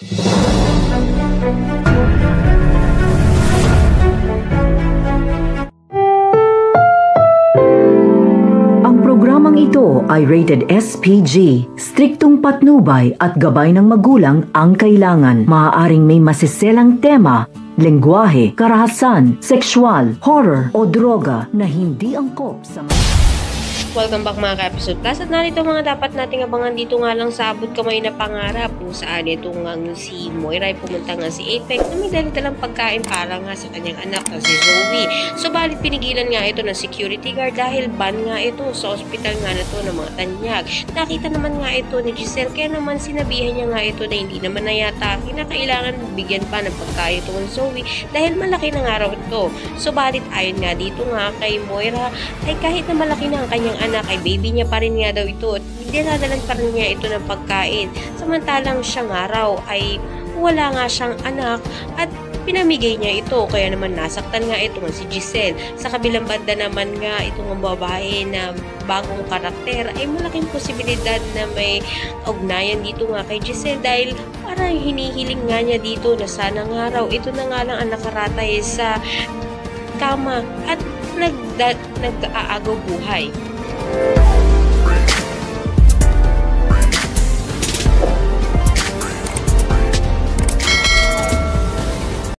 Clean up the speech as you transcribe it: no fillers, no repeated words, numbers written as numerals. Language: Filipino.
Ang programang ito ay rated SPG. Striktong patnubay at gabay ng magulang ang kailangan. Maaaring may masiselang tema, lengguwahe, karahasan, sexual, horror o droga na hindi angkop sa Welcome back mga ka-episode plus at narito mga dapat nating abangan dito nga lang sa abot kamay na pangarap kung saan ito nga si Moira ay pumunta nga si Apex na may dala-dalang pagkain para nga sa kanyang anak na si Zoe. Subalit pinigilan nga ito ng security guard dahil ban nga ito sa ospital nga na to ng mga tanyag. Nakita naman nga ito ni Giselle kaya naman sinabihan niya nga ito na hindi naman na yata kinakailangan bigyan pa ng pagkain ito ng Zoe dahil malaki na nga raw ito. Subalit ayon nga dito nga kay Moira ay kahit na malaki na ang kanyang anak ay baby niya pa rin nga daw ito at dinadalan pa rin niya ito ng pagkain. Samantalang siya nga raw ay wala nga siyang anak at pinamigay niya ito kaya naman nasaktan nga ito si Giselle. Sa kabilang banda naman nga itong babae na bagong karakter ay malaking posibilidad na may ugnayan dito nga kay Giselle dahil parang hinihiling nga niya dito na sana nga raw ito na nga lang ang nakaratay sa kama at nag-aagaw buhay.